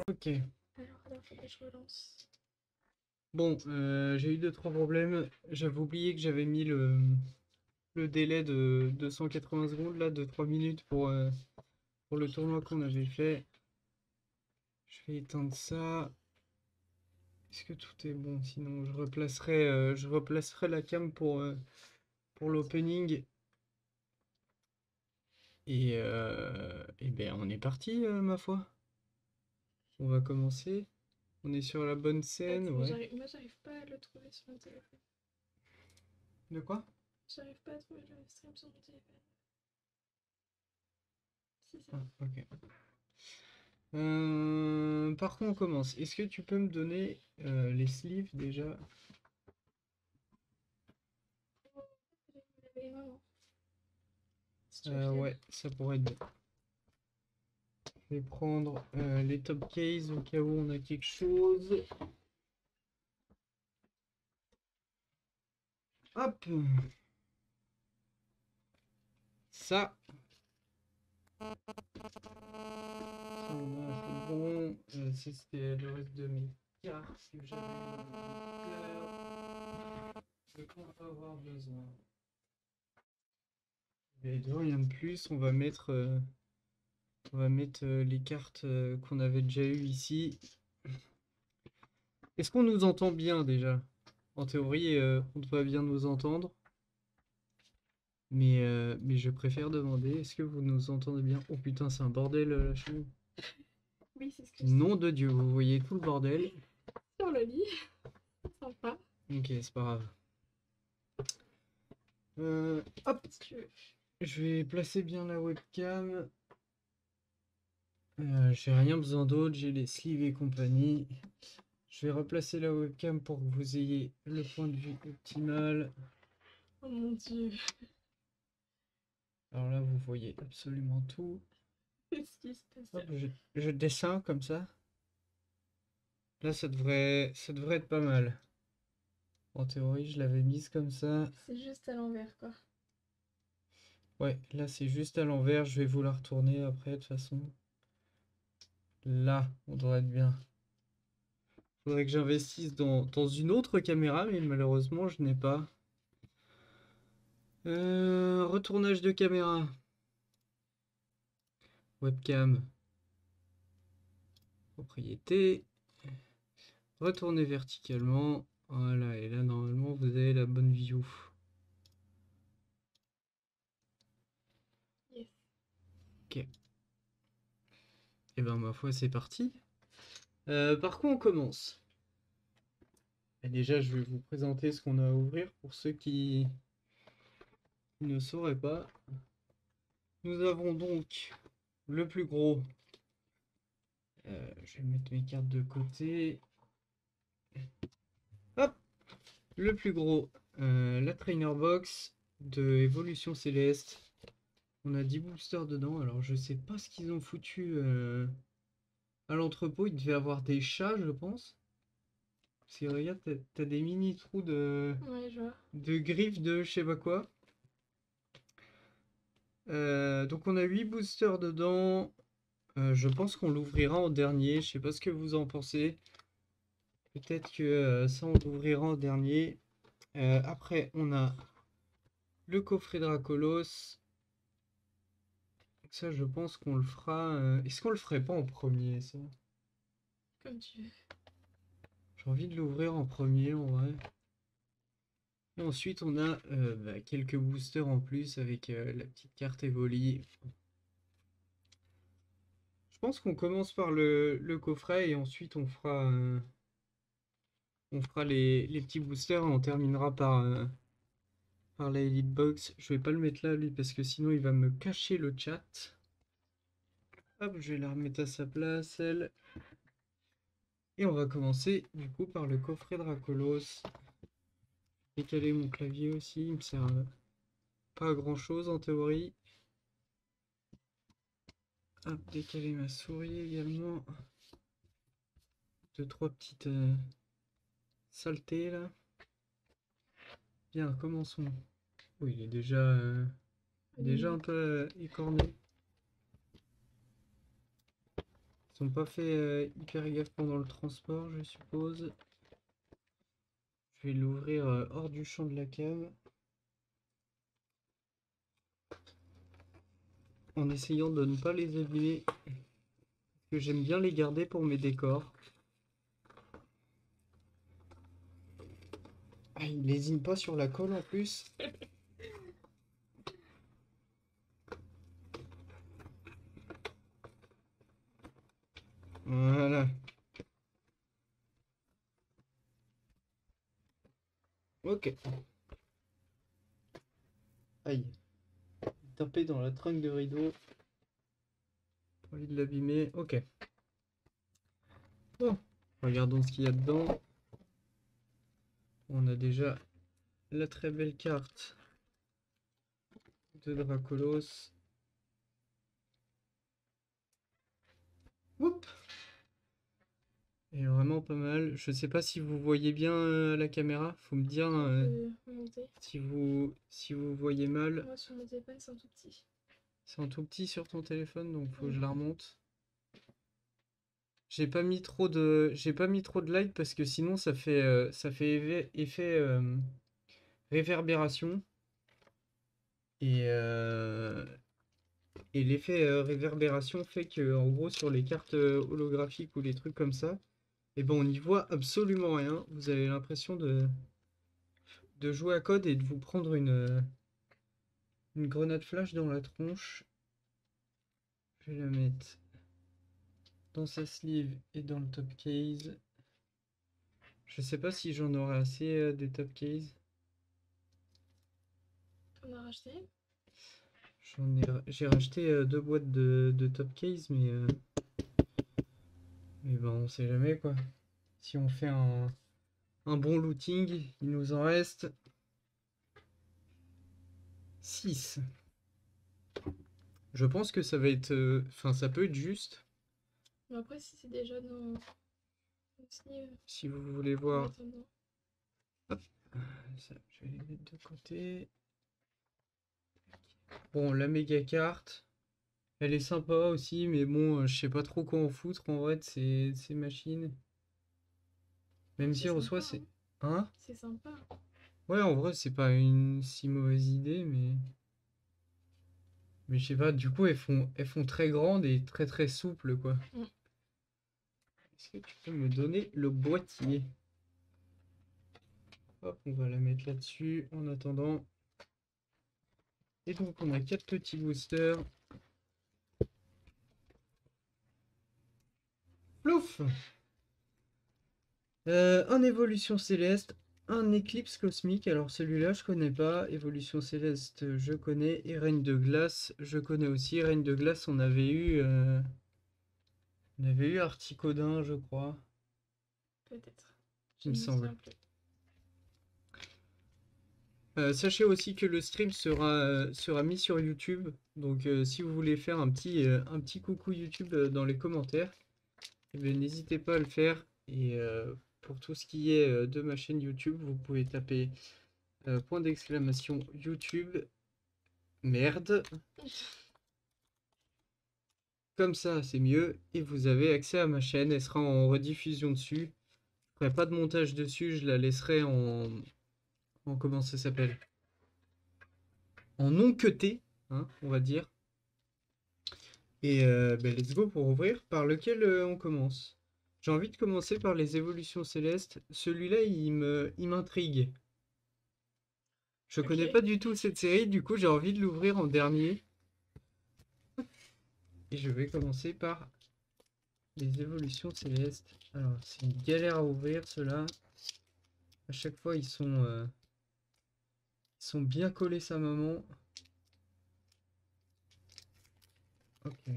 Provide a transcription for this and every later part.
Ok. Alors, faut que je relance. Bon, j'ai eu 2-3 problèmes. J'avais oublié que j'avais mis le délai de 280 secondes, là, de 3 minutes pour le tournoi qu'on avait fait. Je vais éteindre ça. Est-ce que tout est bon? Sinon, je replacerai la cam pour l'opening. Et ben, on est parti, ma foi. On va commencer. On est sur la bonne scène, Attends, ouais. moi, j'arrive pas à le trouver sur mon téléphone. De quoi? J'arrive pas à trouver le stream sur mon téléphone. Si, c'est Ah, bon. ok. Par contre, on commence. Est-ce que tu peux me donner les sleeves déjà? Les mamans. Si tu veux Ouais, ça pourrait être bien. Je vais prendre les top case au cas où on a quelque chose. Hop! Ça. Ça, c'est bon. Ça, c'était le reste de mes cartes que j'avais dans le cœur. De quoi on va avoir besoin? Et de rien de plus, on va mettre les cartes qu'on avait déjà eues ici. Est-ce qu'on nous entend bien déjà? En théorie, on devrait bien nous entendre. Mais je préfère demander, est-ce que vous nous entendez bien? Oh putain, c'est un bordel la chaîne. Oui, c'est ce que Nom de Dieu, vous voyez tout le bordel. sur le lit. Sympa. Ok, c'est pas grave. Hop, Si tu veux. je vais placer bien la webcam. J'ai rien besoin d'autre, j'ai les sleeves et compagnie. Je vais replacer la webcam pour que vous ayez le point de vue optimal. Oh mon dieu. Alors là, vous voyez absolument tout. Qu'est-ce qui se passe Hop, là? je descends comme ça. Là, ça devrait être pas mal. En théorie, je l'avais mise comme ça. C'est juste à l'envers, quoi. Ouais, là, c'est juste à l'envers. Je vais vous la retourner après, de toute façon. Là, on devrait être bien. Faudrait que j'investisse dans une autre caméra, mais malheureusement, je n'ai pas. Retournage de caméra. Webcam. Propriété. Retourner verticalement. Voilà, et là, normalement, vous avez la bonne view. Yes. Ok. Et ben, ma foi, c'est parti. Par quoi on commence? Et déjà, je vais vous présenter ce qu'on a à ouvrir pour ceux qui ne sauraient pas. Nous avons donc le plus gros. Je vais mettre mes cartes de côté. Hop! Le plus gros, la Trainer Box de Évolution Céleste. On a 10 boosters dedans. Alors, je sais pas ce qu'ils ont foutu à l'entrepôt. Il devait avoir des chats, je pense. Parce que regarde, t'as des mini trous Ouais, je vois. de griffes de je sais pas quoi. Donc, on a 8 boosters dedans. Je pense qu'on l'ouvrira en dernier. Je sais pas ce que vous en pensez. Peut-être que ça, on l'ouvrira en dernier. Après, on a le coffret Dracolos. Ça, je pense qu'on le fera. Est-ce qu'on le ferait pas en premier, ça? Comme tu veux. J'ai envie de l'ouvrir en premier, en vrai. Et ensuite, on a quelques boosters en plus avec la petite carte Evoli. Je pense qu'on commence par le coffret et ensuite on fera les petits boosters et on terminera par la Elite Box. Je vais pas le mettre là, lui, parce que sinon il va me cacher le chat. Hop, je vais la remettre à sa place, elle. Et on va commencer du coup par le coffret Dracolos. Décaler mon clavier aussi, il me sert pas à grand chose en théorie. Hop, décaler ma souris également. Deux, trois petites saletés là. Bien, commençons. Oui, il est déjà Déjà un peu écornés. Ils sont pas fait hyper gaffe pendant le transport, je suppose. Je vais l'ouvrir hors du champ de la cave. En essayant de ne pas les abîmer. Parce que j'aime bien les garder pour mes décors. Ah, il lésine pas sur la colle en plus. Voilà. Ok. Aïe. Taper dans la trunk de rideau. Pas envie de l'abîmer. Ok. Bon. Regardons ce qu'il y a dedans. On a déjà la très belle carte de Dracolos. Oups. Et vraiment pas mal. Je sais pas si vous voyez bien la caméra. Faut me dire Monter. si vous voyez mal. Moi, sur mon téléphone, c'est un tout petit. C'est un tout petit sur ton téléphone, donc faut que Mm. je la remonte. J'ai pas mis trop de light parce que sinon ça fait effet réverbération. Et, et l'effet réverbération fait que en gros sur les cartes holographiques ou les trucs comme ça, et ben on n'y voit absolument rien. Vous avez l'impression de jouer à code et de vous prendre une grenade flash dans la tronche. Je vais la mettre dans sa sleeve et dans le top case. Je sais pas si j'en aurai assez des top case. On a racheté. J'ai racheté 2 boîtes de top case, mais ben on sait jamais quoi. Si on fait un bon looting, il nous en reste 6. Je pense que ça va être. Enfin, ça peut être juste. Mais après, si c'est déjà dans aussi, Si vous voulez en voir. attendant. Hop. Ça, je vais les mettre de côté. Bon, la méga carte. Elle est sympa aussi, mais bon, je sais pas trop quoi en foutre en vrai de ces machines. Même si C'est en soi, sympa, c'est. hein. Hein? C'est sympa. Ouais, en vrai, c'est pas une si mauvaise idée, mais. Mais je sais pas, du coup, elles font très grandes et très très souples, quoi. Mm. Est-ce que tu peux me donner le boîtier? Hop, on va la mettre là-dessus en attendant. Et donc, on a 4 petits boosters. Plouf! Un évolution céleste, un éclipse cosmique. Alors celui-là, je connais pas. Évolution céleste, je connais. Et règne de glace, je connais aussi. Règne de glace, on avait eu Articodin, je crois, Peut-être. Je il me ne me souviens semble. plus. Sachez aussi que le stream sera mis sur YouTube. Donc si vous voulez faire un petit coucou YouTube dans les commentaires, eh bien, n'hésitez pas à le faire. Et pour tout ce qui est de ma chaîne YouTube, vous pouvez taper point d'exclamation YouTube. Merde. Comme ça, c'est mieux. Et vous avez accès à ma chaîne. Elle sera en rediffusion dessus. Je ferai pas de montage dessus. Je la laisserai en comment ça s'appelle? En non cuté, hein, on va dire. Et ben, let's go pour ouvrir. Par lequel on commence? J'ai envie de commencer par les évolutions célestes. Celui-là, il m'intrigue. Je connais Ok. pas du tout cette série, du coup j'ai envie de l'ouvrir en dernier. Et je vais commencer par les évolutions célestes. Alors c'est une galère à ouvrir ceux-là. À chaque fois ils sont bien collés sa maman. Ok. Je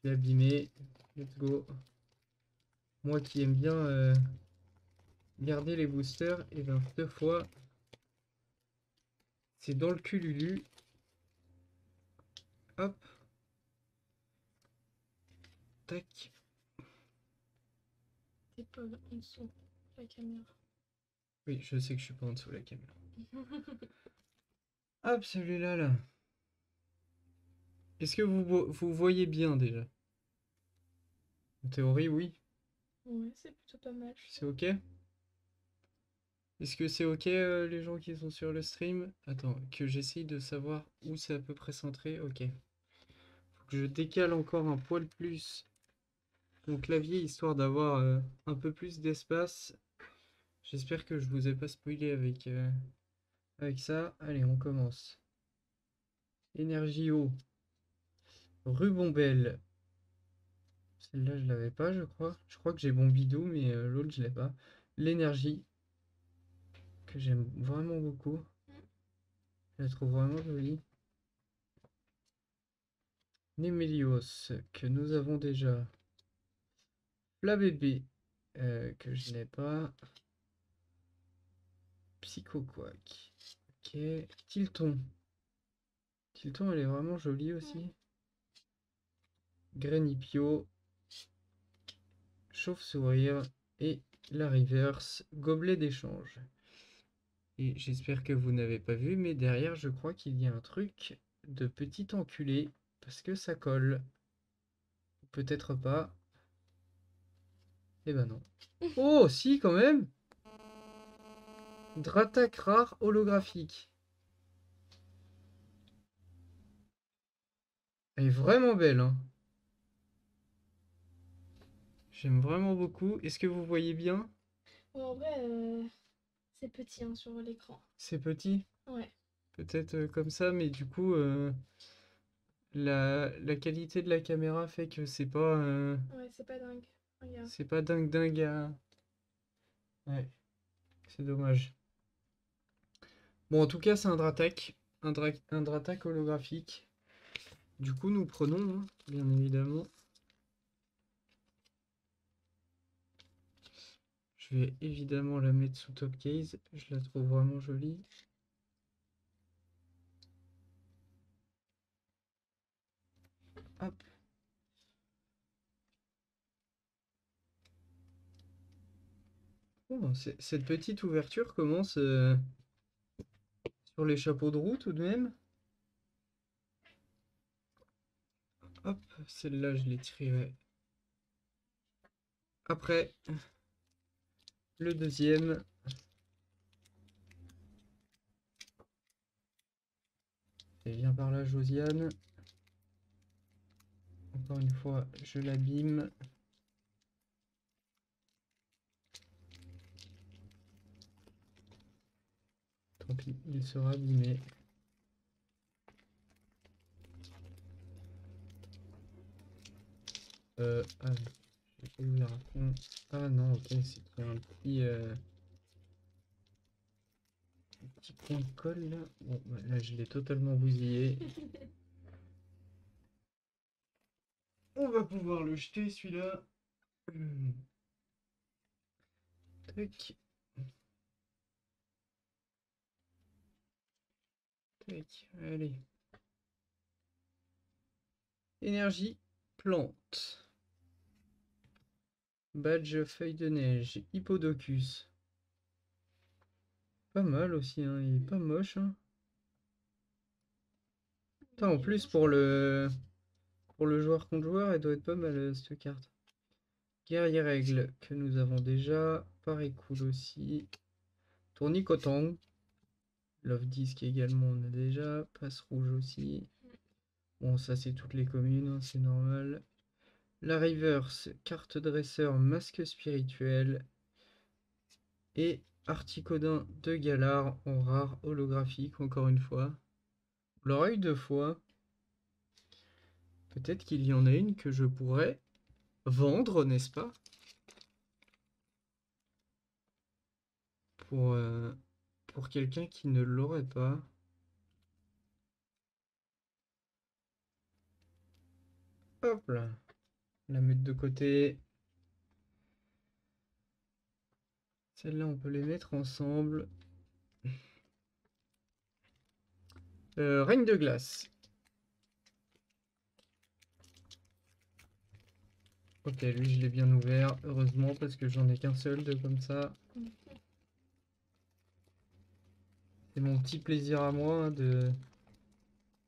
l'ai abîmé. Let's go. Moi qui aime bien garder les boosters, et ben cette fois c'est dans le cululu. Hop. Tac. T'es pas en dessous de la caméra. Oui, je sais que je suis pas en dessous de la caméra. Hop, celui-là, là. Est-ce que vous voyez bien déjà? En théorie, oui. Ouais, c'est plutôt pas mal, je C'est trouve. ok? Est-ce que c'est ok les gens qui sont sur le stream? Attends, que j'essaye de savoir où c'est à peu près centré. Ok. Faut que je décale encore un poil plus mon clavier histoire d'avoir un peu plus d'espace. J'espère que je vous ai pas spoilé avec ça. Allez, on commence. Énergie eau. Rubombelle. Celle-là, je l'avais pas, je crois. Je crois que j'ai bon bidou, mais l'autre, je l'ai pas. L'énergie, que j'aime vraiment beaucoup. Je la trouve vraiment jolie. Némélios, que nous avons déjà. Flabébé, que je n'ai pas. Psychoquack. Ok. Tilton. Tilton, elle est vraiment jolie Ouais. aussi. Grenipio. Chauve-sourire. Et la reverse. Gobelet d'échange. Et j'espère que vous n'avez pas vu, mais derrière, je crois qu'il y a un truc de petit enculé. Parce que ça colle. Peut-être pas. Eh ben non. Oh, si, quand même! Dratak rare holographique. Elle est vraiment belle, hein. J'aime vraiment beaucoup. Est-ce que vous voyez bien? Ouais, en vrai, c'est petit hein, sur l'écran. C'est petit? Ouais, Peut-être comme ça, mais du coup, la qualité de la caméra fait que ouais, c'est pas dingue. Regarde. c'est pas dingue dingue à... Ouais, c'est dommage. Bon, en tout cas, c'est un Dratak. Un Dratak holographique. Du coup, nous prenons, hein, bien évidemment. Je vais évidemment la mettre sous top case. Je la trouve vraiment jolie. Hop. Oh, cette petite ouverture commence sur les chapeaux de roue tout de même. Hop, celle-là, je l'ai tirée après. Le deuxième. Et viens par là, Josiane. Encore une fois, je l'abîme. Tant pis, il sera abîmé. Ah, j'ai pas ouvert un fond. Ah non, ok, c'est un petit point de colle là. Bon, bah, là, je l'ai totalement bousillé. On va pouvoir le jeter celui-là. Tac, tac, allez. Énergie, plante. Badge, feuille de neige, hippodocus. Pas mal aussi, hein, il est pas moche, hein. Putain, en plus, pour le joueur contre joueur, elle doit être pas mal cette carte. Guerrier règle que nous avons déjà. Pareil cool aussi. Tournicotang. Love Disc également, on a déjà. Passe rouge aussi. Bon, ça c'est toutes les communes, hein, c'est normal. La reverse, carte dresseur, masque spirituel. Et Articodin de Galar en rare holographique, encore une fois. On l'aura eu deux fois. Peut-être qu'il y en a une que je pourrais vendre, n'est-ce pas? Pour, pour quelqu'un qui ne l'aurait pas. Hop là. La mettre de côté. Celle-là, on peut les mettre ensemble. Règne de glace. Ok, lui, je l'ai bien ouvert. Heureusement, parce que j'en ai qu'un seul de comme ça. C'est mon petit plaisir à moi hein, de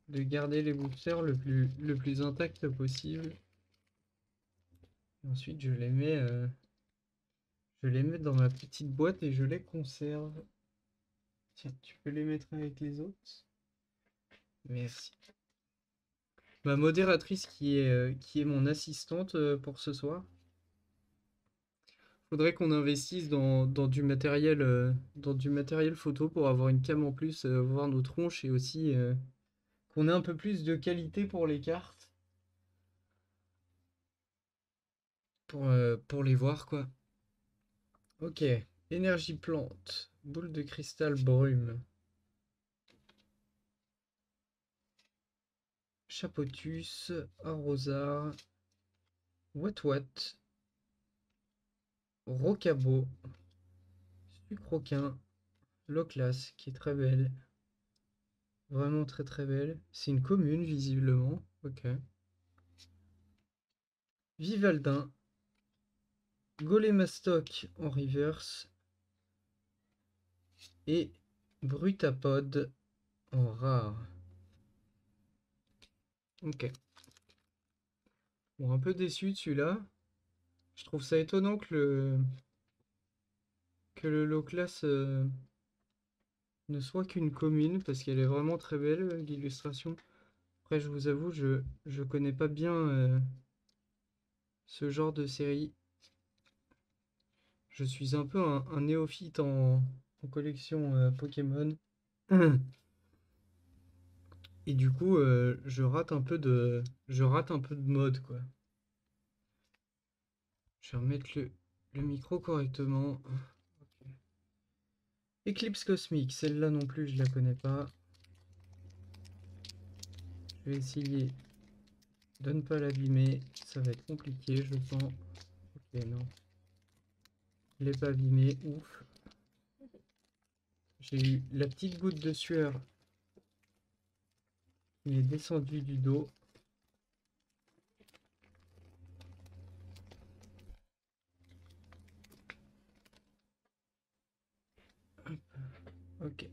garder les boosters le plus intact possible. Et ensuite, je les mets dans ma petite boîte et je les conserve. Tiens, tu peux les mettre avec les autres? Merci. Ma modératrice qui est mon assistante pour ce soir. Faudrait qu'on investisse dans dans du matériel photo pour avoir une cam en plus, voir nos tronches et aussi qu'on ait un peu plus de qualité pour les cartes. Pour les voir quoi. Ok, énergie plante, boule de cristal brume, chapotus, arrosard, wat, rocabo, sucroquin, loclas qui est très belle, vraiment très très belle. C'est une commune visiblement, ok. Vivaldin, Golémastoc en reverse et Brutapod en rare. Ok. Bon, un peu déçu de celui-là. Je trouve ça étonnant que le low class ne soit qu'une commune parce qu'elle est vraiment très belle l'illustration. Après, je vous avoue, je connais pas bien ce genre de série. Je suis un peu un néophyte en collection Pokémon. Et du coup, je rate un peu de mode, quoi. Je vais remettre le micro correctement. Ok. Éclipse cosmique, celle-là non plus, je la connais pas. Je vais essayer de ne pas l'abîmer. Ça va être compliqué, je sens. Ok, non. Je l'ai pas abîmé, ouf. J'ai eu la petite goutte de sueur qui est descendue du dos. Ok.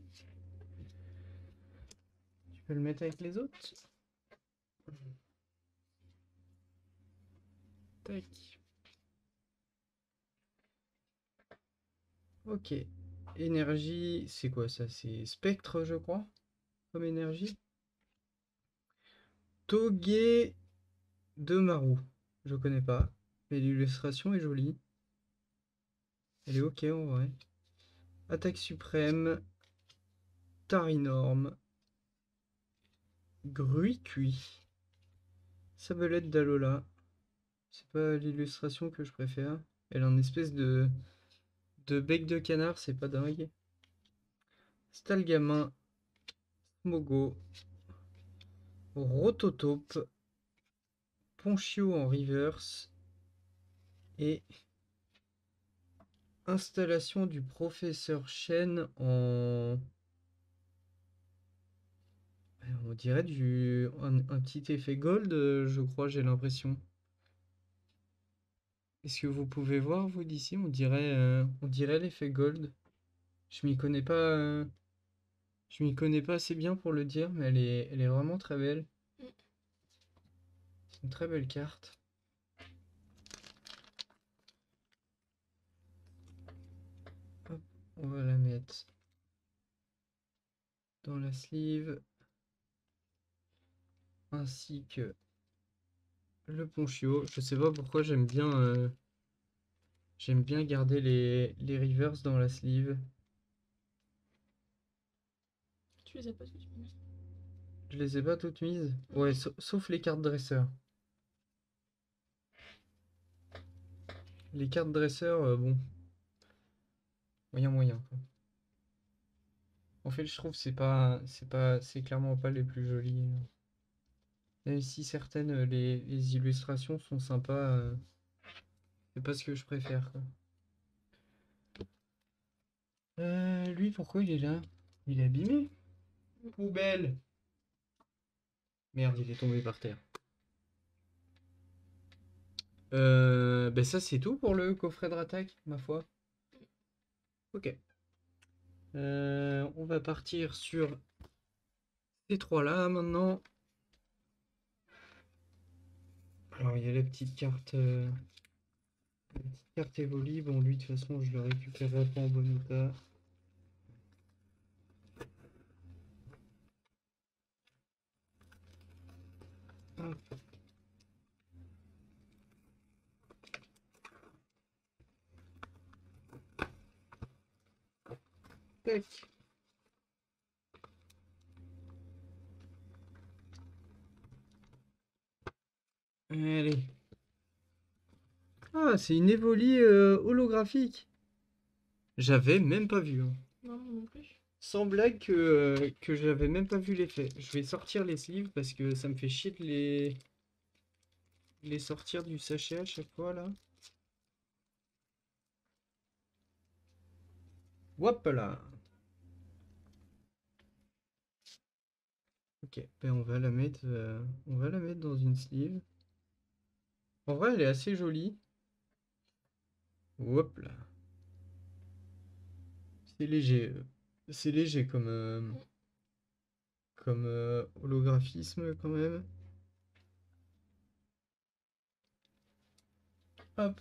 Tu peux le mettre avec les autres? Tac. Ok. Énergie, c'est quoi ça? C'est spectre, je crois, comme énergie. Toge de Maru. Je connais pas. Mais l'illustration est jolie. Elle est ok en vrai. Attaque suprême. Tarinorme. Gruy-cuit. Sabelette d'Alola. C'est pas l'illustration que je préfère. Elle a une espèce de bec de canard, c'est pas dingue. Stalgamin. Smogo. Rototope. Ponchio en reverse. Et installation du professeur Chen en... On dirait un petit effet gold, je crois, j'ai l'impression. Est-ce que vous pouvez voir, vous, d'ici? On dirait l'effet gold. Je m'y connais pas, je m'y connais pas assez bien pour le dire, mais elle est vraiment très belle. C'est une très belle carte. Hop, on va la mettre dans la sleeve, ainsi que le ponchio. Je sais pas pourquoi j'aime bien garder les reverse dans la sleeve. Tu les as pas toutes mises. Je les ai pas toutes mises. Ouais, sauf les cartes dresseurs. Les cartes dresseurs, bon, moyen quoi. En fait, je trouve que c'est clairement pas les plus jolies. Même si certaines, les illustrations sont sympas, c'est pas ce que je préfère, quoi. Lui, pourquoi il est là? Il est abîmé? Poubelle! Merde, il est tombé par terre. Ben ça c'est tout pour le coffret de rattaque, ma foi. Ok. On va partir sur ces trois-là maintenant. Alors, il y a la petite carte Evoli. Bon, lui, de toute façon, je le récupérerai pas en bon état. Hop. Tac. Allez. Ah, c'est une Evoli holographique. J'avais même pas vu, hein. Non, moi non plus. Sans blague que j'avais même pas vu l'effet. Je vais sortir les sleeves parce que ça me fait chier de les sortir du sachet à chaque fois là. Hop là. Ok, ben on va la mettre dans une sleeve. En vrai, elle est assez jolie. Hop là. C'est léger comme holographisme quand même. Hop.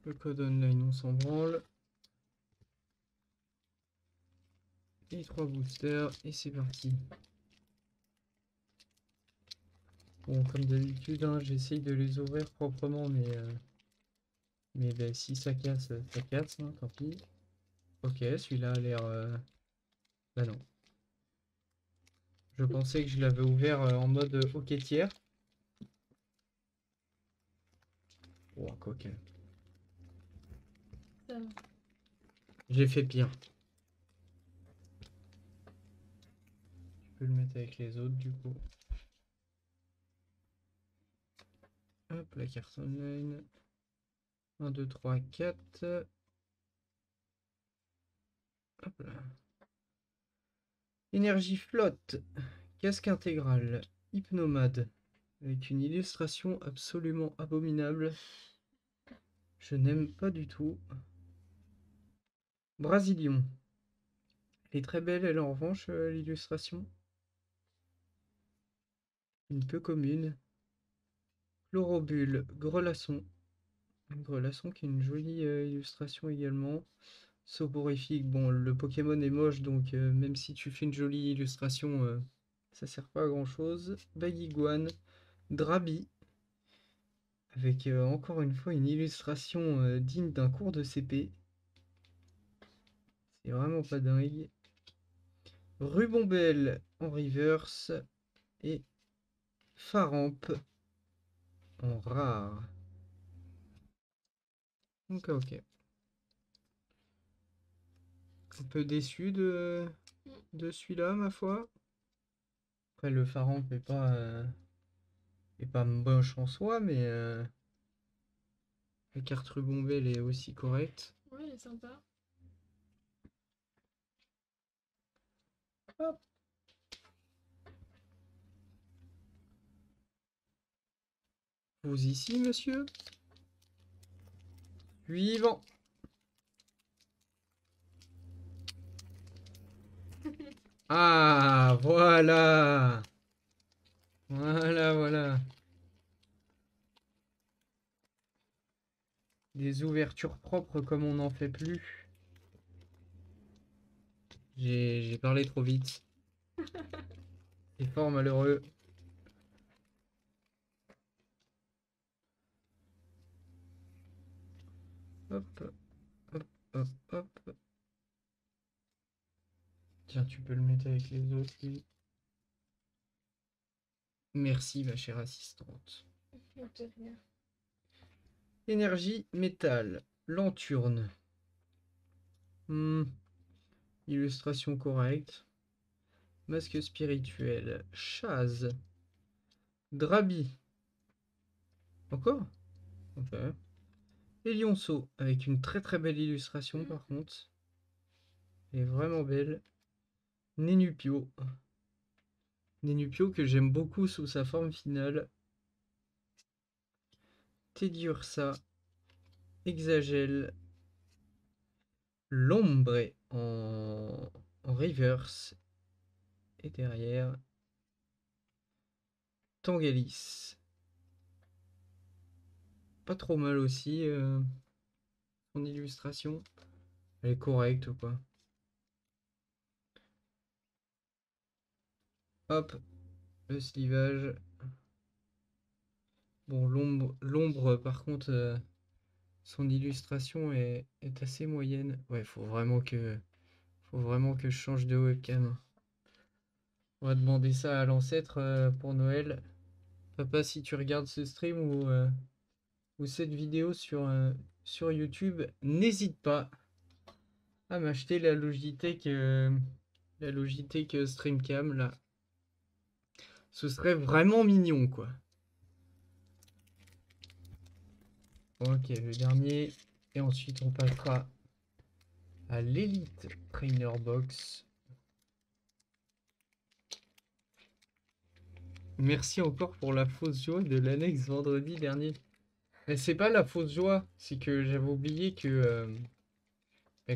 Le code online, on s'en branle. Et 3 boosters, et c'est parti. Bon, comme d'habitude, hein, j'essaye de les ouvrir proprement, mais ben, si ça casse, ça casse, hein, tant pis. Ok, celui-là a l'air... Bah non. Je pensais que je l'avais ouvert en mode hoquetière. Oh, coquin. Ça va. J'ai fait pire. Je peux le mettre avec les autres, du coup. Hop, la carte online. 1, 2, 3, 4. Hop là. Énergie flotte. Casque intégral. Hypnomade. Avec une illustration absolument abominable. Je n'aime pas du tout. Brasilion. Elle est très belle, elle, en revanche, l'illustration. Une peu commune. Chlorobule. Grelasson. Grelasson qui a une jolie illustration également. Soporifique. Bon, le Pokémon est moche, donc même si tu fais une jolie illustration, ça sert pas à grand chose. Baguiguane. Drabi. Avec encore une fois une illustration digne d'un cours de CP. C'est vraiment pas dingue. Rubombelle en reverse. Et Faramp en rare. Ok, ok. Un peu déçu de celui-là, ma foi. Après, le Faramp est pas moche en soi, mais la carte Rubombelle est aussi correcte. Ouais, elle est sympa. Hop. Vous ici, monsieur? Suivant. Ah, voilà. Voilà, voilà. Des ouvertures propres comme on n'en fait plus. J'ai parlé trop vite. C'est fort malheureux. Hop, hop, hop, hop. Tiens, tu peux le mettre avec les autres, lui. Merci, ma chère assistante. De rien. Énergie, métal, lanturne. Illustration correcte. Masque spirituel, Chaz. Drabi. Encore? Ok. Et Lionceau, avec une très très belle illustration par contre. Elle est vraiment belle. Nénupio. Nénupio que j'aime beaucoup sous sa forme finale. Teddiursa. Hexagel. L'ombre en reverse. Et derrière, Tangalis. Pas trop mal aussi, son illustration. Elle est correcte ou quoi. Hop, le slivage. Bon, l'ombre par contre, son illustration est assez moyenne. Ouais, faut vraiment que je change de webcam. On va demander ça à l'ancêtre pour Noël. Papa, si tu regardes ce stream ou cette vidéo sur YouTube, n'hésite pas à m'acheter la Logitech Streamcam là. Ce serait vraiment mignon quoi. Ok, le dernier. Et ensuite on passera à l'Elite Trainer Box. Merci encore pour la fausse joie de l'annexe vendredi dernier. Mais c'est pas la fausse joie, c'est que j'avais oublié que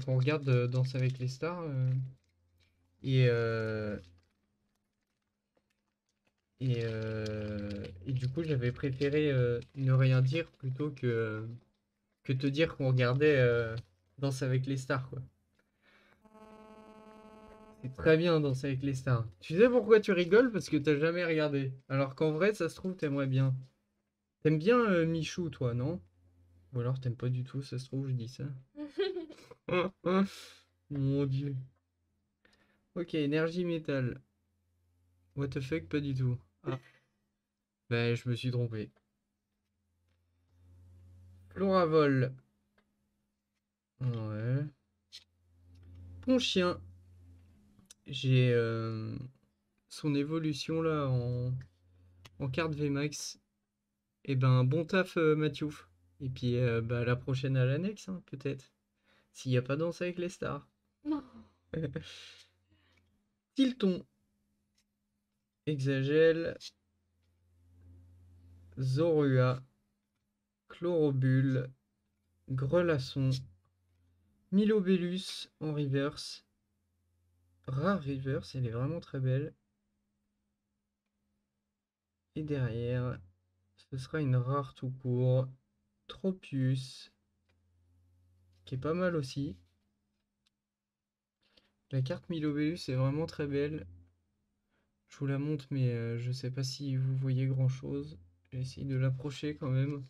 qu'on regarde Danse avec les stars et, euh, et du coup j'avais préféré ne rien dire plutôt que te dire qu'on regardait Danse avec les stars quoi. C'est très bien Danse avec les stars. Tu sais pourquoi tu rigoles? Parce que t'as jamais regardé. Alors qu'en vrai ça se trouve t'aimerais bien. T'aimes bien Michou toi, non? Ou alors t'aimes pas du tout, ça se trouve je dis ça. Mon dieu. Ok, énergie métal. What the fuck, pas du tout. Ah, ben je me suis trompé. Floravol. Ouais. Ponchien. J'ai son évolution là en carte VMAX. Et ben bon taf Mathieu. Et puis bah, la prochaine à l'annexe, hein, peut-être. S'il n'y a pas Danse avec les stars. Non. Tilton. Exagèle. Zorua. Chlorobule. Grelasson. Milobellus en reverse. Rare reverse, elle est vraiment très belle. Et derrière, ce sera une rare tout court. Tropius. Qui est pas mal aussi. La carte Milobellus est vraiment très belle. Je vous la montre, mais je sais pas si vous voyez grand chose. J'ai essayé de l'approcher quand même.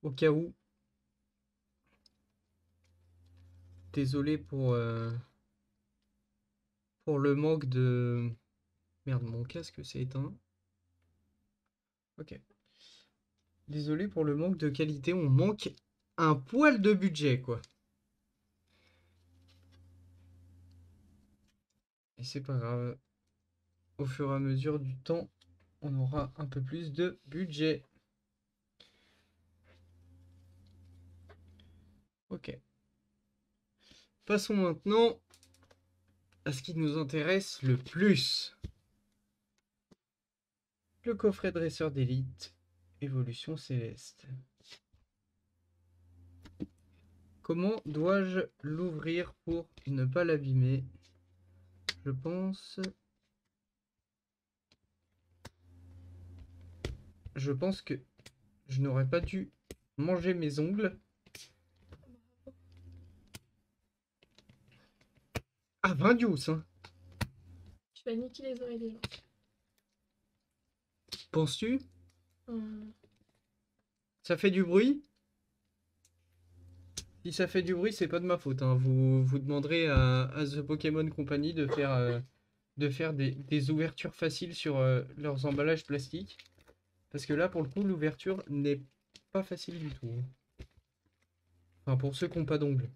Au cas où. Désolé pour le manque de... Merde, mon casque s'est éteint. Ok. Désolé pour le manque de qualité. On manque un poil de budget, quoi. Et c'est pas grave. Au fur et à mesure du temps, on aura un peu plus de budget. Ok. Passons maintenant à ce qui nous intéresse le plus. Le coffret dresseur d'élite, évolution céleste. Comment dois-je l'ouvrir pour ne pas l'abîmer? Je pense que je n'aurais pas dû manger mes ongles. Ah, 20 deuce, hein. Tu vas niquer les oreilles des gens. Penses-tu? Hum. Ça fait du bruit? Si ça fait du bruit, c'est pas de ma faute, hein. Vous demanderez à The Pokémon Company de faire des ouvertures faciles sur leurs emballages plastiques. Parce que là, pour le coup, l'ouverture n'est pas facile du tout. Enfin, pour ceux qui n'ont pas d'ongles.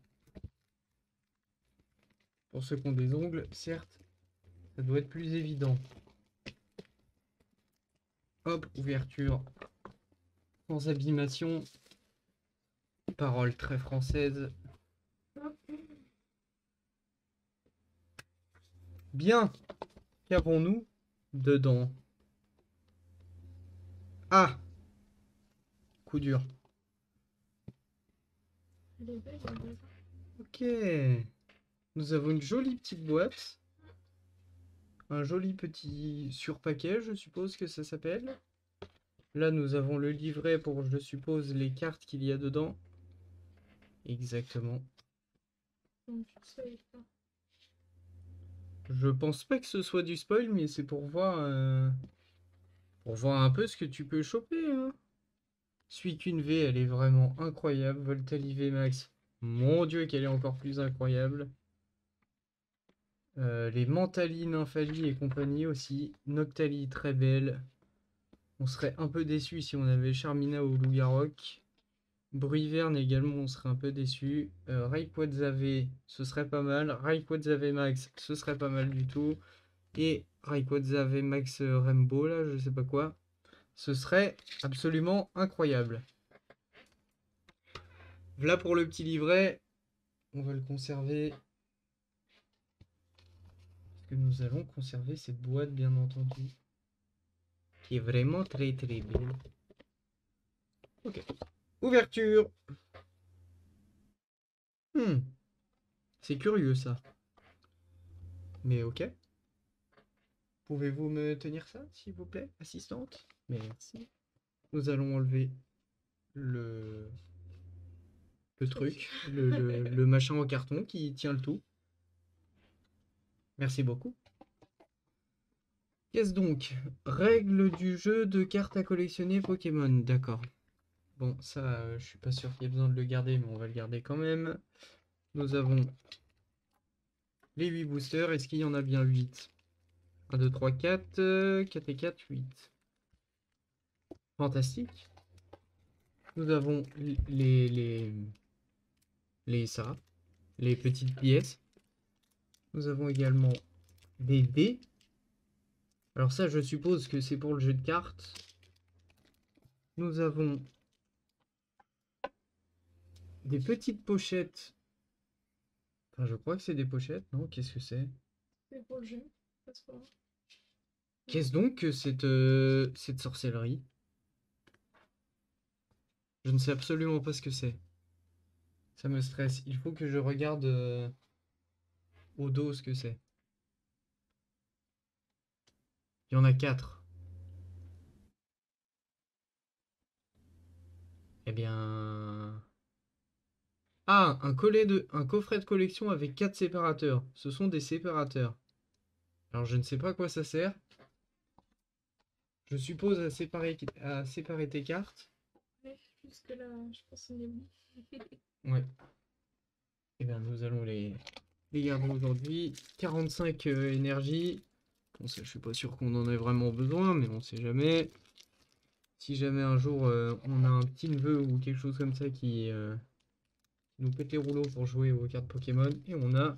Pour ceux qui ont des ongles, certes, ça doit être plus évident. Hop, ouverture. Sans abîmation. Parole très française. Bien. Qu'avons-nous dedans? Ah! Coup dur. Elle est belle, elle est belle. Ok. Nous avons une jolie petite boîte. Un joli petit surpaquet, je suppose que ça s'appelle. Là, nous avons le livret pour, je suppose, les cartes qu'il y a dedans. Exactement. Donc, je sais pas. Je pense pas que ce soit du spoil, mais c'est pour voir un peu ce que tu peux choper, hein. Suicune V, elle est vraiment incroyable. Voltali V Max, mon dieu, qu'elle est encore plus incroyable. Les Mentali, Nymphalie et compagnie aussi. Noctali, très belle. On serait un peu déçu si on avait Charmina ou Lougarok. Bruyverne également, on serait un peu déçu. Rayquaza V, ce serait pas mal. Rayquaza V Max, ce serait pas mal du tout. Et Rayquaza V Max Rainbow, là, je sais pas quoi. Ce serait absolument incroyable. Voilà pour le petit livret. On va le conserver. Parce que nous allons conserver cette boîte, bien entendu. Qui est vraiment très très belle. Ok. Ouverture. C'est curieux ça. Mais ok. Pouvez-vous me tenir ça, s'il vous plaît, assistante? Merci. Nous allons enlever le, le truc, le machin en carton qui tient le tout. Merci beaucoup. Qu'est-ce donc? Règles du jeu de cartes à collectionner Pokémon. D'accord. Bon, ça, je suis pas sûr qu'il y ait besoin de le garder, mais on va le garder quand même. Nous avons les 8 boosters. Est-ce qu'il y en a bien 8? 1, 2, 3, 4. 4 et 4, 8. Fantastique. Nous avons les petites pièces. Nous avons également des dés. Alors ça, je suppose que c'est pour le jeu de cartes. Nous avons des petites pochettes. Enfin, je crois que c'est des pochettes, non? Qu'est-ce que c'est? C'est pour le jeu. Qu'est-ce donc que cette sorcellerie? Je ne sais absolument pas ce que c'est. Ça me stresse. Il faut que je regarde au dos ce que c'est. Il y en a 4. Eh bien... Ah, un coffret de collection avec 4 séparateurs. Ce sont des séparateurs. Alors je ne sais pas à quoi ça sert. Je suppose à séparer tes cartes. Ouais, jusque là, je pense qu'on est bon. Ouais. Eh bien nous allons les garder aujourd'hui. 45 énergie. Bon, ça, je suis pas sûr qu'on en ait vraiment besoin, mais on sait jamais. Si jamais un jour on a un petit neveu ou quelque chose comme ça qui nous pète les rouleaux pour jouer aux cartes Pokémon. Et on a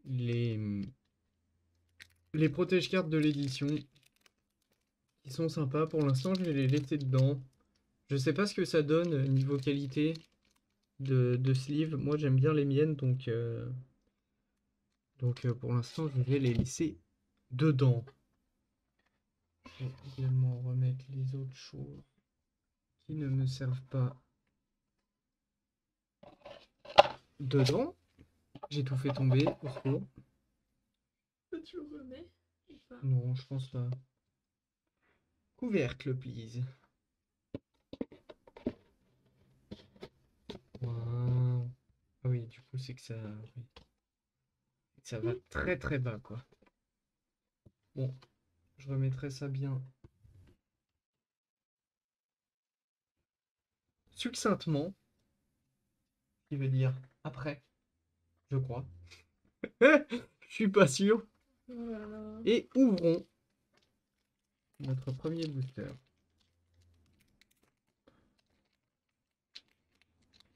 les, les protège-cartes de l'édition qui sont sympas. Pour l'instant, je vais les laisser dedans. Je sais pas ce que ça donne niveau qualité de sleeve. Moi, j'aime bien les miennes, donc pour l'instant, je vais les laisser dedans. Je vais également remettre les autres choses qui ne me servent pas dedans. J'ai tout fait tomber, au secours. Tu le remets ou pas? Non, je pense pas. Couvercle, please. Wow. Ah oui, du coup, c'est que ça... oui. Ça va très très bas, quoi. Bon, je remettrai ça bien succinctement. Ce qui veut dire après, je crois. Je suis pas sûr. Voilà. Et ouvrons notre premier booster.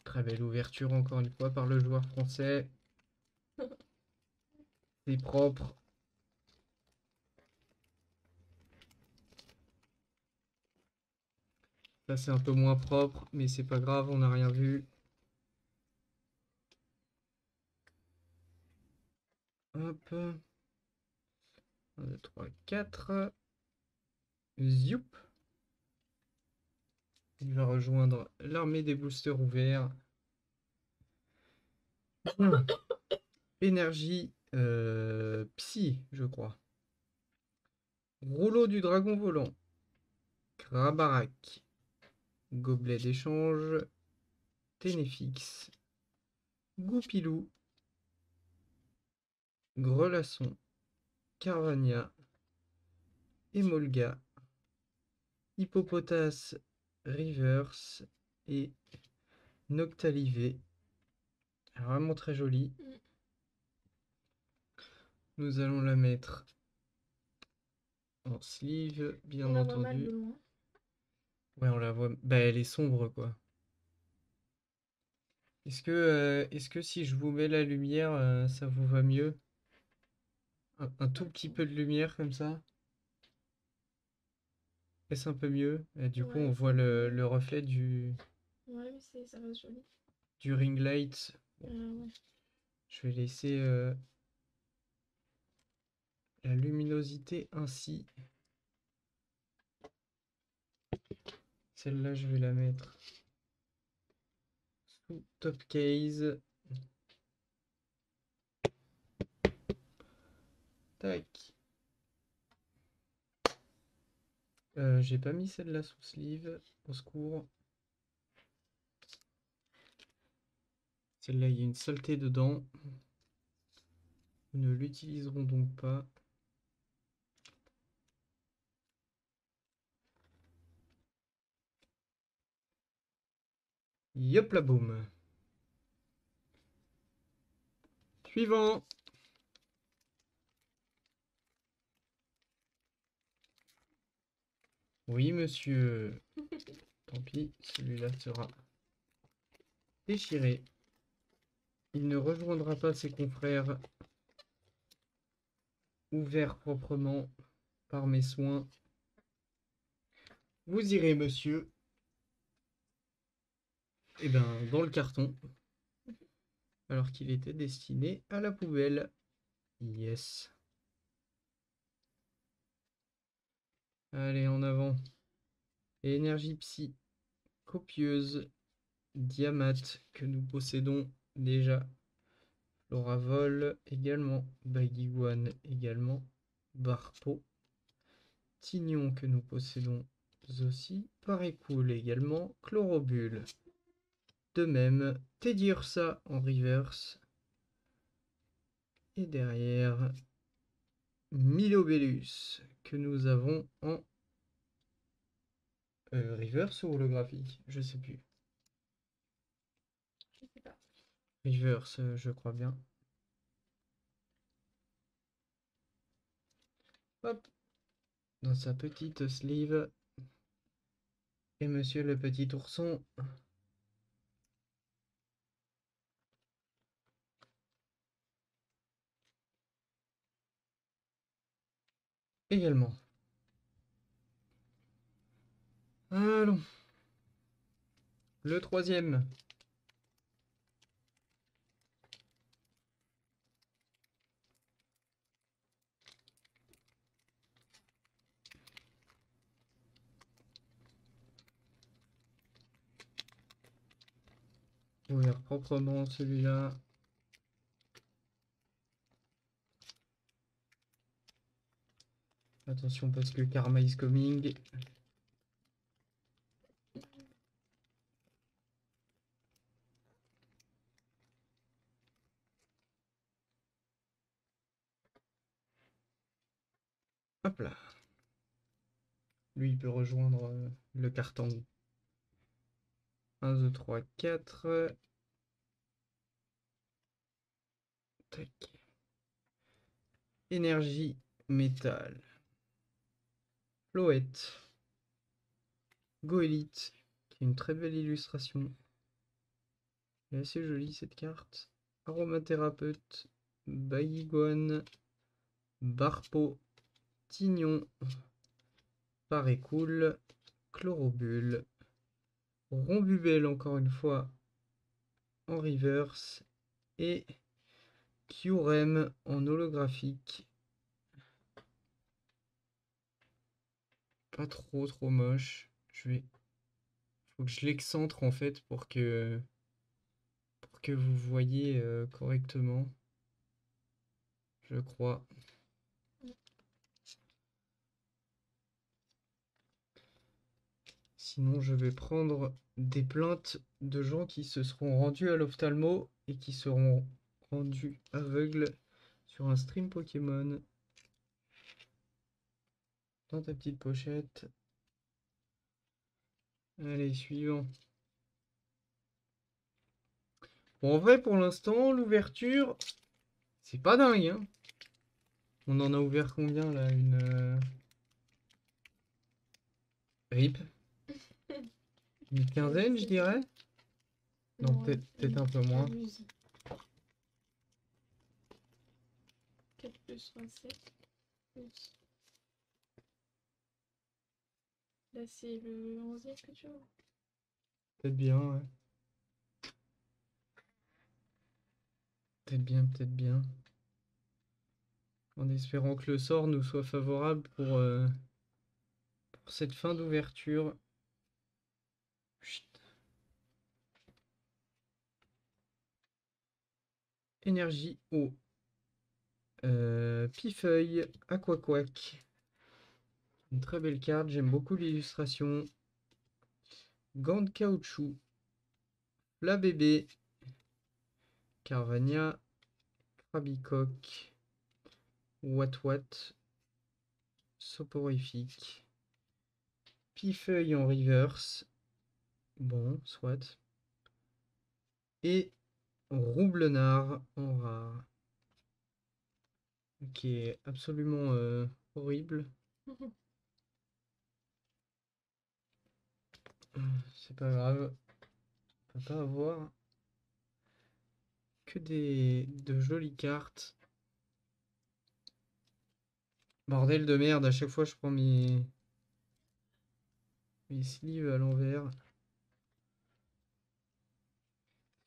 Très belle ouverture encore une fois par le joueur français. C'est propre. Là c'est un peu moins propre, mais c'est pas grave, on n'a rien vu. Hop. 1, 2, 3, 4. Zioup. Il va rejoindre l'armée des boosters ouverts. Énergie psy, je crois. Rouleau du dragon volant. Krabarak. Gobelet d'échange. Ténéfix. Goupilou. Grelasson. Carvania. Emolga. Hippopotas Reverse et Noctalivé. Vraiment très jolie. Nous allons la mettre en sleeve, bien On la voit mal entendu. de loin. Ouais, on la voit. Bah, elle est sombre, quoi. Est-ce que si je vous mets la lumière, ça vous va mieux? Un tout petit peu de lumière comme ça? Est-ce un peu mieux? Et du coup, Ouais, on c'est voit un peu mieux. le reflet du Ouais, mais ça reste joli. ring light. Bon, Ouais. je vais laisser la luminosité ainsi. Celle-là, je vais la mettre sous top case. Tac. J'ai pas mis celle-là sous sleeve. Au secours. Celle-là, il y a une saleté dedans. Nous ne l'utiliserons donc pas. Yop la boum. Suivant. Oui, monsieur. Tant pis, celui-là sera déchiré. Il ne rejoindra pas ses confrères ouverts proprement par mes soins. Vous irez, monsieur. Eh ben, dans le carton. Alors qu'il était destiné à la poubelle. Yes. Allez, en avant. Énergie psy copieuse. Diamate que nous possédons déjà. Floravol également. Baguiguane également. Barpo. Tignon que nous possédons aussi. Parécool également. Chlorobule. De même. Teddiursa en reverse. Et derrière, Milobellus que nous avons en reverse ou holographique, je sais plus. Je sais pas. Reverse, je crois bien. Hop, dans sa petite sleeve. Et monsieur le petit ourson. Également. Allons. Le troisième. Ouvrir proprement celui-là. Attention parce que Karma is coming. Hop là. Lui, il peut rejoindre le carton. 1, 2, 3, 4. Tac. Énergie, métal. Floette. Goélite, qui est une très belle illustration. Elle est assez jolie cette carte. Aromathérapeute. Baguiguane. Barpo. Tignon. Parécool. Chlorobule. Rombubel encore une fois en reverse. Et Kyurem en holographique. Pas trop moche. Faut que je l'excentre en fait pour que que vous voyez correctement. Je crois. Sinon, je vais prendre des plaintes de gens qui se seront rendus à l'ophtalmo et qui seront rendus aveugles sur un stream Pokémon. Dans ta petite pochette. Allez, suivant. Bon, en vrai, pour l'instant, l'ouverture, c'est pas dingue, hein. On en a ouvert combien, là? RIP. Une quinzaine, je dirais. Non, Non, peut-être un peu moins. t'abuses. 4 plus 27 plus. Là, c'est le 11e que tu vois. Peut-être bien, ouais. Peut-être bien, peut-être bien. En espérant que le sort nous soit favorable pour cette fin d'ouverture. Chut. Énergie eau. Pifeuille, Aquaquack. Une très belle carte, j'aime beaucoup l'illustration. Gant de caoutchouc. La bébé. Carvania. Krabicoque. Watwat. Soporifique. Pifeuille en reverse. Bon, soit. Et Roublenard en rare. Qui est absolument horrible. C'est pas grave. On peut pas avoir que de jolies cartes. Bordel de merde, à chaque fois je prends mes sleeves à l'envers.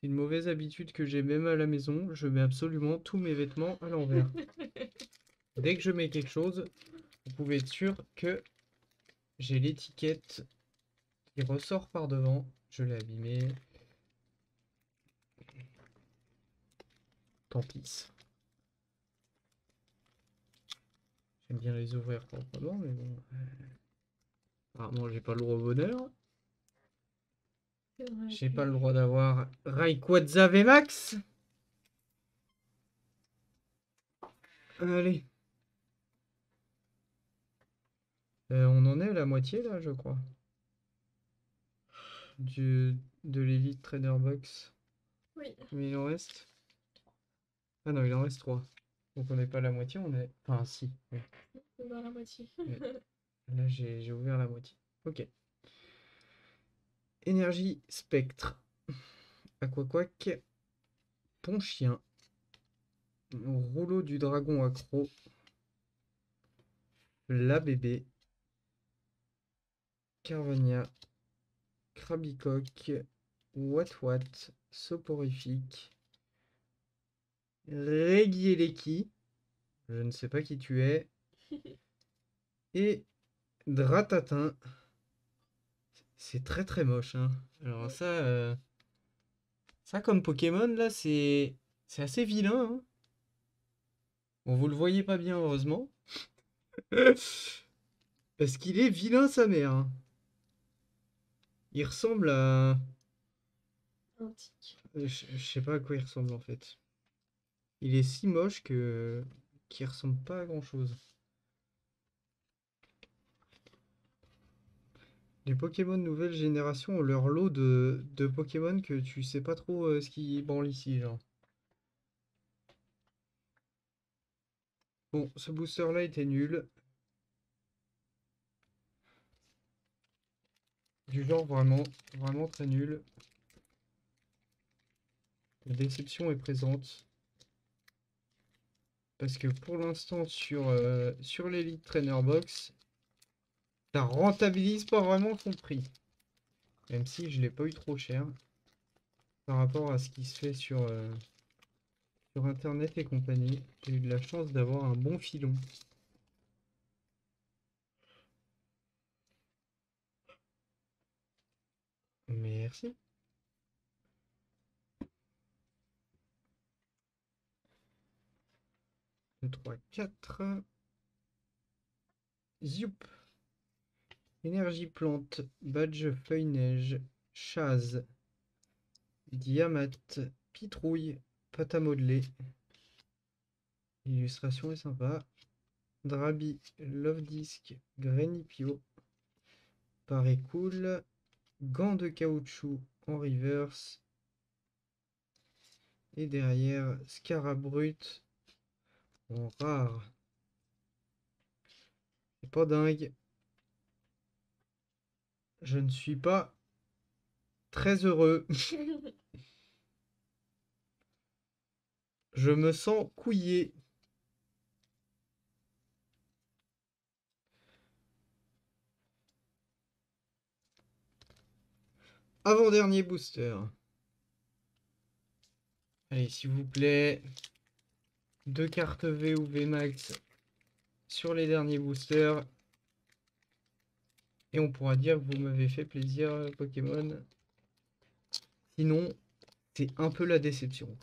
C'est une mauvaise habitude que j'ai même à la maison. Je mets absolument tous mes vêtements à l'envers. Dès que je mets quelque chose, vous pouvez être sûr que j'ai l'étiquette qui ressort par devant. Je l'ai abîmée. Tant pis. J'aime bien les ouvrir proprement, mais bon. Apparemment, j'ai pas le droit au bonheur. J'ai pas le droit d'avoir Rayquaza VMAX. Allez. On en est à la moitié là, je crois. De l'Elite Trainer Box. Oui. Mais il en reste. Ah non, il en reste 3. Donc on n'est pas à la moitié, on est. Enfin, si. Oui. On va à la moitié. Ouais. Là, j'ai ouvert la moitié. Ok. Énergie Spectre. Aquaquack. Ponchien. Rouleau du dragon accro. La bébé. Carvania. Krabicoque. Watwat. Soporifique. Regieleki. Je ne sais pas qui tu es. Et Dratatin. C'est très très moche, hein. Alors ça comme Pokémon là, c'est assez vilain, hein. Bon, vous le voyez pas bien heureusement. Parce qu'il est vilain sa mère, hein. Il ressemble à... Antique. Je sais pas à quoi il ressemble en fait. Il est si moche que qu'il ressemble pas à grand chose. Les Pokémon nouvelle génération ont leur lot de Pokémon que tu sais pas trop ce qui branle ici, genre. Bon, ce booster là était nul. Du genre vraiment, vraiment très nul. La déception est présente. Parce que pour l'instant, sur l'Elite Trainer Box, ça rentabilise pas vraiment son prix. Même si je l'ai pas eu trop cher. Par rapport à ce qui se fait sur Internet et compagnie. J'ai eu de la chance d'avoir un bon filon. Merci. 2, 3, 4. Zoup. Énergie plante, badge feuille neige, chase, diamate, pitrouille, pâte à modeler. L'illustration est sympa. Drabi, love disc, Granipio, paraît cool. Gants de caoutchouc en reverse. Et derrière, Scarabrut en rare. C'est pas dingue. Je ne suis pas très heureux. Je me sens couillé. Avant-dernier booster. Allez, s'il vous plaît. 2 cartes V ou V Max sur les derniers boosters. Et on pourra dire que vous m'avez fait plaisir, Pokémon. Sinon, c'est un peu la déception.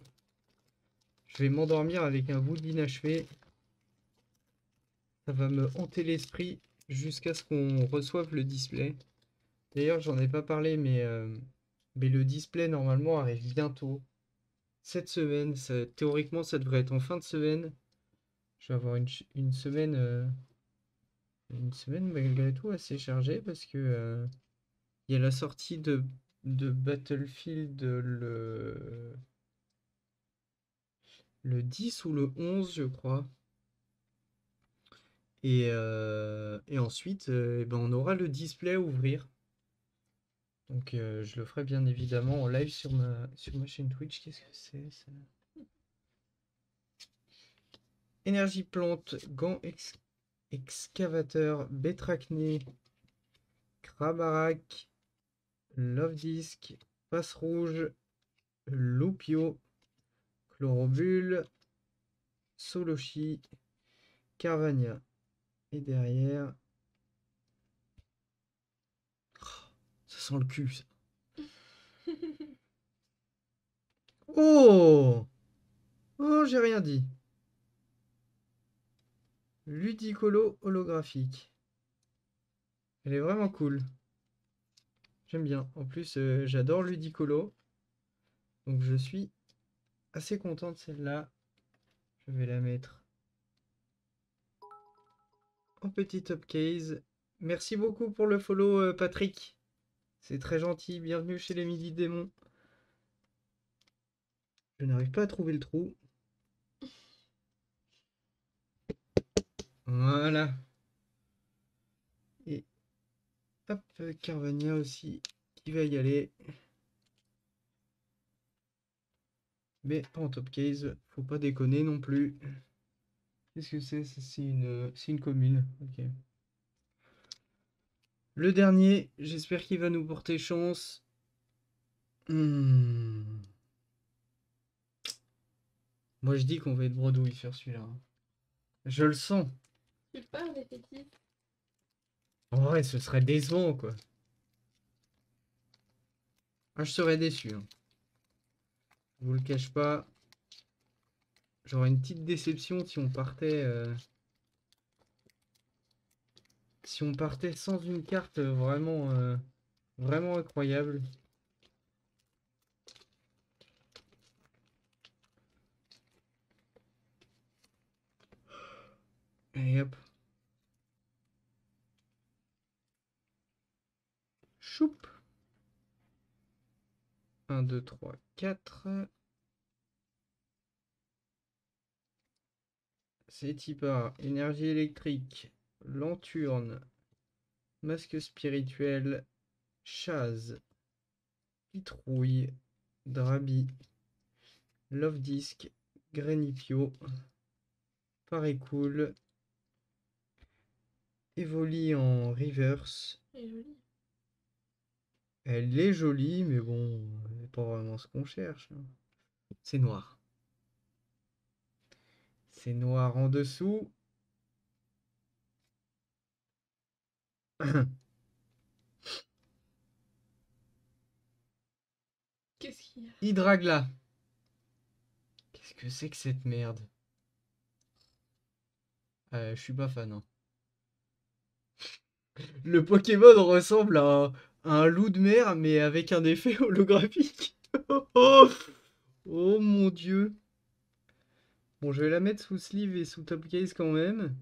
Je vais m'endormir avec un goût d'inachevé. Ça va me hanter l'esprit jusqu'à ce qu'on reçoive le display. D'ailleurs, j'en ai pas parlé, mais le display, normalement, arrive bientôt. Cette semaine, théoriquement, ça devrait être en fin de semaine. Je vais avoir une semaine... une semaine malgré tout assez chargée parce que il y a la sortie de Battlefield le 10 ou le 11 je crois. Et ensuite eh ben, on aura le display à ouvrir. Donc je le ferai bien évidemment en live sur ma chaîne Twitch. Qu'est-ce que c'est ça? Énergie plante, gants excavateur, Bétracné, Krabarak, Love Disc, Passe Rouge, Loupio, Chlorobule, Soloshi, Carvania. Et derrière... Ça sent le cul, ça. Oh! Oh, j'ai rien dit. Ludicolo holographique. Elle est vraiment cool. J'aime bien. En plus, j'adore Ludicolo. Donc je suis assez content de celle-là. Je vais la mettre en petit top case. Merci beaucoup pour le follow, Patrick. C'est très gentil. Bienvenue chez les Midi Démons. Je n'arrive pas à trouver le trou. Voilà. Et hop, Carvania aussi qui va y aller. Mais pas en top case. Faut pas déconner non plus. Qu'est-ce que c'est? C'est une commune. Ok. Le dernier, j'espère qu'il va nous porter chance. Moi je dis qu'on va être bredouille sur celui-là. Je le sens. Super répétitif. En vrai, ce serait décevant, quoi. Ah, je serais déçu. Hein. Je vous le cache pas. J'aurais une petite déception si on partait... si on partait sans une carte vraiment... vraiment incroyable. Et hop. Choup. 1, 2, 3, 4. C'est Tipar, énergie électrique, Lanturne, masque spirituel, Chaz, Pitrouille, Drabi, Love Disc, Granipio, Paraît cool, Evoli en reverse. Elle est jolie. Elle est jolie, mais bon, c'est pas vraiment ce qu'on cherche. Hein. C'est noir. C'est noir en dessous. Qu'est-ce qu'il y a? Hydragla. Qu'est-ce que c'est que cette merde? Je suis pas fan, hein. Le Pokémon ressemble à un loup de mer, mais avec un effet holographique. Oh, oh mon dieu. Bon, je vais la mettre sous sleeve et sous top case quand même.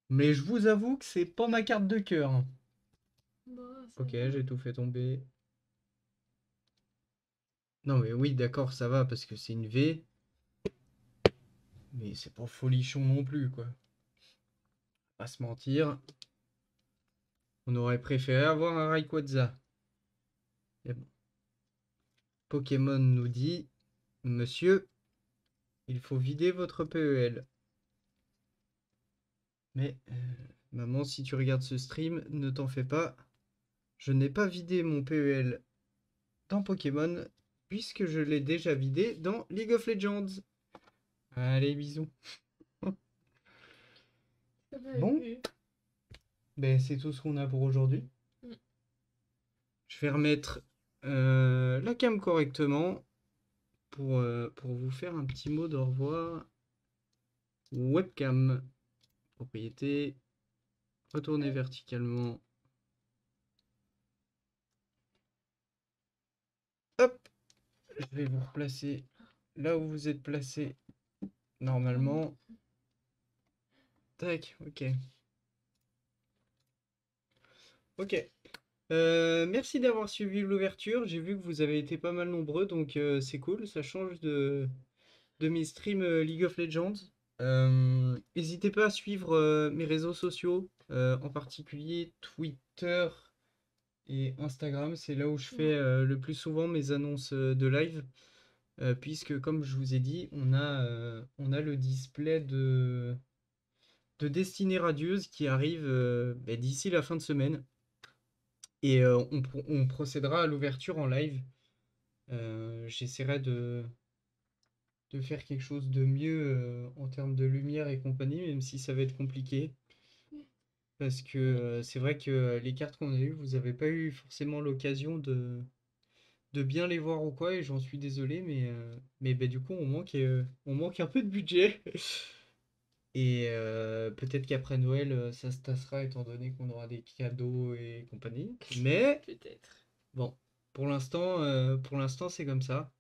Mais je vous avoue que c'est pas ma carte de cœur. Bon, ça Ok, va. j'ai tout fait tomber. Non mais oui, d'accord, ça va, parce que c'est une V. Mais c'est pas folichon non plus, quoi. Pas se mentir. On aurait préféré avoir un Rayquaza. Mais bon. Pokémon nous dit, monsieur, il faut vider votre PEL. Mais, maman, si tu regardes ce stream, ne t'en fais pas. Je n'ai pas vidé mon PEL dans Pokémon, puisque je l'ai déjà vidé dans League of Legends. Allez, bisous. Ça va Bon, vu. ben c'est tout ce qu'on a pour aujourd'hui. Mm. Je vais remettre la cam correctement pour vous faire un petit mot d'au revoir. Webcam, propriété, retourner verticalement. Hop, je vais vous replacer là où vous êtes placé normalement. Tac, ok. Ok. Merci d'avoir suivi l'ouverture. J'ai vu que vous avez été pas mal nombreux, donc c'est cool. Ça change de mes streams League of Legends. N'hésitez pas à suivre mes réseaux sociaux, en particulier Twitter et Instagram. C'est là où je fais le plus souvent mes annonces de live, puisque comme je vous ai dit, on a le display de Destinée Radieuse qui arrive d'ici la fin de semaine. Et on procédera à l'ouverture en live. J'essaierai de faire quelque chose de mieux en termes de lumière et compagnie, même si ça va être compliqué. Parce que c'est vrai que les cartes qu'on a eues, vous n'avez pas eu forcément l'occasion de bien les voir ou quoi, et j'en suis désolé, mais bah, du coup, on manque un peu de budget. Et peut-être qu'après Noël, ça se tassera, étant donné qu'on aura des cadeaux et compagnie. Mais Peut-être. bon, pour l'instant, c'est comme ça.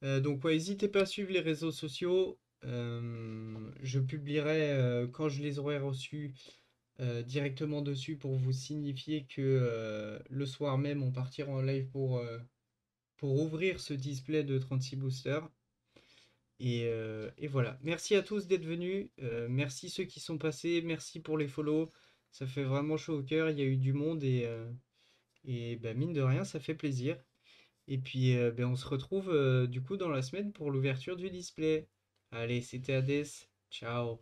Donc ouais, n'hésitez pas à suivre les réseaux sociaux. Je publierai quand je les aurai reçus directement dessus pour vous signifier que le soir même, on partira en live pour ouvrir ce display de 36 boosters. Et voilà. Merci à tous d'être venus. Merci ceux qui sont passés. Merci pour les follow. Ça fait vraiment chaud au cœur. Il y a eu du monde et bah, mine de rien, ça fait plaisir. Et puis, ben, on se retrouve du coup dans la semaine pour l'ouverture du display. Allez, c'était Hades. Ciao.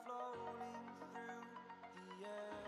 floating through the air.